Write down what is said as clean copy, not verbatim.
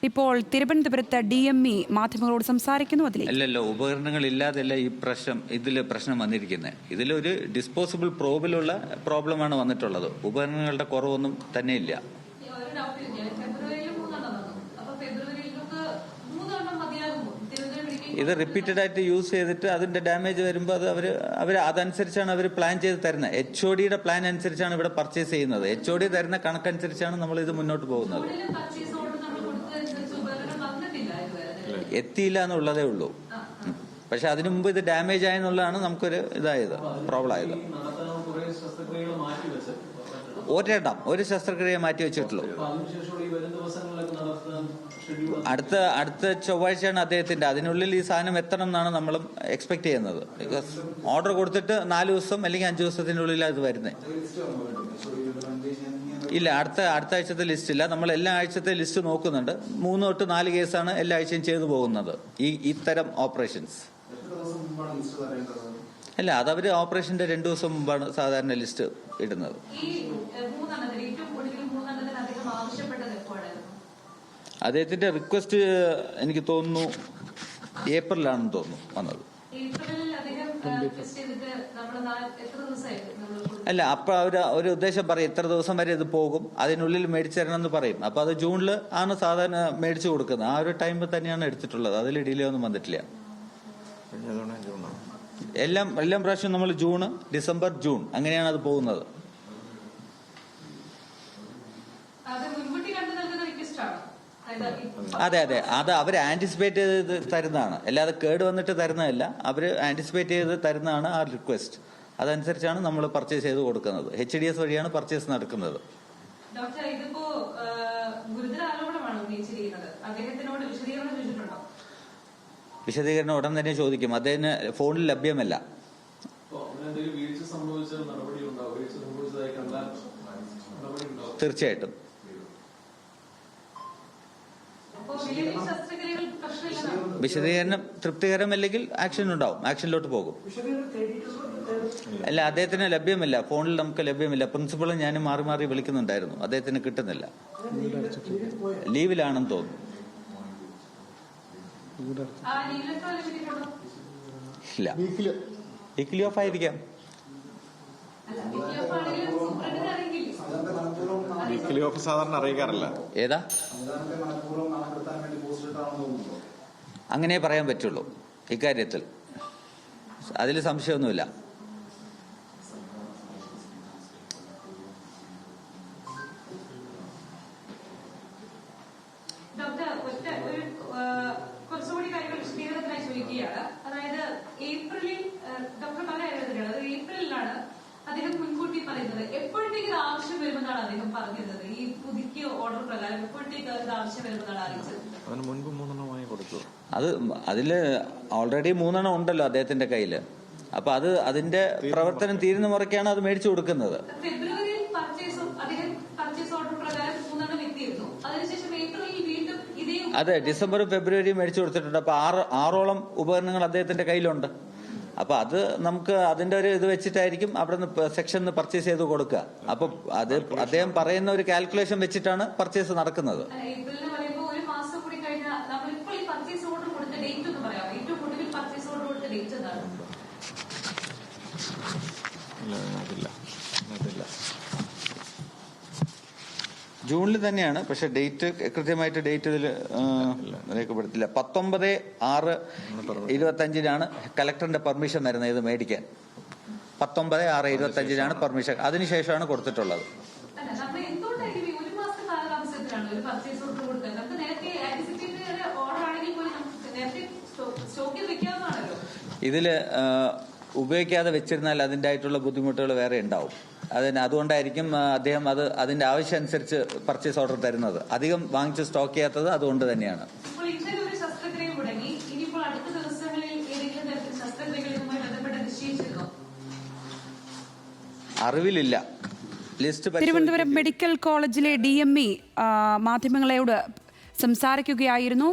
ഇപ്പോൾ തിരുവനന്തപുരത്ത് DME മാധ്യമങ്ങളോട് സംസാരിക്കുന്നു. അല്ലല്ലോ, ഉപകരണങ്ങൾ ഇല്ലാതെയല്ല ഈ പ്രശ്നം വന്നിരിക്കുന്നത്. ഇതിലൊരു ഡിസ്പോസിബിൾ പ്രോബിലുള്ള പ്രോബ്ലമാണ് വന്നിട്ടുള്ളത്. ഉപകരണങ്ങളുടെ കുറവൊന്നും തന്നെ ഇല്ല. ഇത് റിപ്പീറ്റഡ് ആയിട്ട് യൂസ് ചെയ്തിട്ട് അതിന്റെ ഡാമേജ് വരുമ്പോൾ അത് അതനുസരിച്ചാണ് അവർ പ്ലാൻ ചെയ്ത് തരുന്നത്. HOD പ്ലാൻ അനുസരിച്ചാണ് ഇവിടെ പർച്ചേസ് ചെയ്യുന്നത്. HOD തരുന്ന കണക്കനുസരിച്ചാണ് നമ്മൾ ഇത് മുന്നോട്ട് പോകുന്നത്. എത്തിയില്ല എന്നുള്ളതേ ഉള്ളൂ. പക്ഷെ അതിനു മുമ്പ് ഇത് ഡാമേജ് ആയെന്നുള്ളതാണ് നമുക്കൊരു പ്രോബ്ലം ആയത്. ഒരു ശസ്ത്രക്രിയ മാറ്റി വെച്ചിട്ടുള്ളൂ. അടുത്ത ചൊവ്വാഴ്ചയാണ് അദ്ദേഹത്തിന്റെ. അതിനുള്ളിൽ ഈ സാധനം എത്തണം എന്നാണ് നമ്മളും എക്സ്പെക്ട് ചെയ്യുന്നത്. ബിക്കോസ് ഓർഡർ കൊടുത്തിട്ട് 4 ദിവസം അല്ലെങ്കിൽ 5 ദിവസത്തിനുള്ളിലാണ് ഇത് വരുന്നത്. ഇല്ല, അടുത്ത ആഴ്ചത്തെ ലിസ്റ്റ് ഇല്ല. നമ്മൾ എല്ലാ ആഴ്ചത്തെ ലിസ്റ്റ് നോക്കുന്നുണ്ട്. 3 തൊട്ട് 4 കേസാണ് എല്ലാ ആഴ്ചയും ചെയ്തു പോകുന്നത് ഇത്തരം ഓപ്പറേഷൻസ്. അല്ല, അതവര് ഓപ്പറേഷന്റെ 2 ദിവസം മുമ്പാണ് സാധാരണ ലിസ്റ്റ് ഇടുന്നത്. അദ്ദേഹത്തിന്റെ റിക്വസ്റ്റ് എനിക്ക് തോന്നുന്നു ഏപ്രിലാണെന്ന് തോന്നുന്നു വന്നത്. അല്ല, അപ്പൊ ഒരു ഉദ്ദേശം പറയും, ഇത്ര ദിവസം വരെ ഇത് പോകും, അതിനുള്ളിൽ മേടിച്ചു തരണം എന്ന് പറയും. അപ്പൊ അത് ജൂണിൽ ആണ് സാധാരണ മേടിച്ചു കൊടുക്കുന്നത്. ആ ഒരു ടൈമിൽ തന്നെയാണ് എടുത്തിട്ടുള്ളത്. അതിൽ ഡിലേ ഒന്നും വന്നിട്ടില്ല. എല്ലാം പ്രാവശ്യം നമ്മൾ ജൂൺ, ഡിസംബർ, ജൂൺ അങ്ങനെയാണ് അത് പോകുന്നത്. അതെ, അത് അവർ ആന്റിസിപ്പേറ്റ് ചെയ്ത് തരുന്നതാണ്, അല്ലാതെ കേട് വന്നിട്ട് തരുന്നതല്ല. അവർ ആന്റിസിപ്പേറ്റ് ചെയ്ത് തരുന്നതാണ് ആ റിക്വസ്റ്റ്. അതനുസരിച്ചാണ് നമ്മൾ പർച്ചേസ് ചെയ്ത് കൊടുക്കുന്നത്. HDS വഴിയാണ് പർച്ചേസ് നടക്കുന്നത്. വിശദീകരണം ഉടൻ തന്നെ ചോദിക്കും. അദ്ദേഹത്തിന് ഫോണിൽ ലഭ്യമല്ല. തീർച്ചയായിട്ടും. വിശദീകരണം തൃപ്തികരമല്ലെങ്കിൽ ആക്ഷൻ ഉണ്ടാവും. ആക്ഷനിലോട്ട് പോകും. അല്ല, അദ്ദേഹത്തിന് ലഭ്യമല്ല. ഫോണിൽ നമുക്ക് ലഭ്യമല്ല. പ്രിൻസിപ്പളും ഞാനും മാറി മാറി വിളിക്കുന്നുണ്ടായിരുന്നു. അദ്ദേഹത്തിന് കിട്ടുന്നില്ല. ലീവിലാണെന്ന് തോന്നുന്നു. ഇല്ല, വീക്കിലി ഓഫ് ആയിരിക്കാം. വീക്കിലി ഓഫ് സാധാരണ അറിയിക്കാറില്ല. ഏതാ? അങ്ങനെ പറയാൻ പറ്റുള്ളൂ ഇക്കാര്യത്തിൽ. അതിൽ സംശയമൊന്നുമില്ല. കുറച്ചുകൂടി കാര്യങ്ങൾ വിശദീകരണത്തിനായി ചോദിക്കുകയാണ്. അതായത് ഏപ്രിലാണ് അദ്ദേഹം മുൻകൂട്ടി പറയുന്നത്. എപ്പോഴത്തേക്ക് ആവശ്യം വരുമെന്നാണ് അദ്ദേഹം പറഞ്ഞത്? ഈ പുതുക്കിയ ഓർഡർ പ്രകാരം എപ്പോഴത്തേക്ക് ആവശ്യം വരുമെന്നാണ് അറിയിച്ചത്? അതിന് മുൻപ് 3 എണ്ണമായി കൊടുത്തു. അതില് ഓൾറെഡി 3 എണ്ണം ഉണ്ടല്ലോ അദ്ദേഹത്തിന്റെ കയ്യില്. അപ്പൊ അതിന്റെ പ്രവർത്തനം തീരുന്ന മുറയ്ക്കാണ് അത് മേടിച്ചു കൊടുക്കുന്നത്. ഫെബ്രുവരിയിൽ പർച്ചേസ് ഓർഡർ പ്രകാരം 3 എണ്ണം എത്തിയിരുന്നു. അതിനുശേഷം ഏപ്രിലിൽ വീണ്ടും ഇതേ. അതെ, ഡിസംബറും ഫെബ്രുവരിയും മേടിച്ചു കൊടുത്തിട്ടുണ്ട്. അപ്പൊ 6ഓളം ഉപകരണങ്ങൾ അദ്ദേഹത്തിന്റെ കയ്യിലുണ്ട്. അപ്പൊ അത് നമുക്ക് അതിന്റെ ഒരു ഇത് വെച്ചിട്ടായിരിക്കും അവിടെ നിന്ന് സെക്ഷനിൽ പർച്ചേസ് ചെയ്ത് കൊടുക്കുക. അപ്പൊ അത് അദ്ദേഹം പറയുന്ന ഒരു കാൽക്കുലേഷൻ വെച്ചിട്ടാണ് പർച്ചേസ് നടക്കുന്നത്. ജൂണിൽ തന്നെയാണ്. പക്ഷെ കൃത്യമായിട്ട് ഡേറ്റ് ഇതിൽ രേഖപ്പെടുത്തില്ല. 19/6/25 കലക്ടറിന്റെ പെർമിഷൻ വരുന്നത് ഇത് മേടിക്കാൻ. 19/6/25 പെർമിഷൻ. അതിനുശേഷമാണ് കൊടുത്തിട്ടുള്ളത്. ഇതില് ഉപയോഗിക്കാതെ വെച്ചിരുന്നാൽ അതിൻ്റെ ആയിട്ടുള്ള ബുദ്ധിമുട്ടുകൾ വേറെ ഉണ്ടാവും. അതുകൊണ്ടായിരിക്കും അദ്ദേഹം അതിന്റെ ആവശ്യം അനുസരിച്ച് പർച്ചേസ് ഓർഡർ തരുന്നത്. അധികം വാങ്ങിച്ച് സ്റ്റോക്ക് ചെയ്യാത്തത് അതുകൊണ്ട് തന്നെയാണ്. അറിവിലില്ല. തിരുവനന്തപുരം മെഡിക്കൽ കോളേജിലെ DME മാധ്യമങ്ങളോട് സംസാരിക്കുകയായിരുന്നു.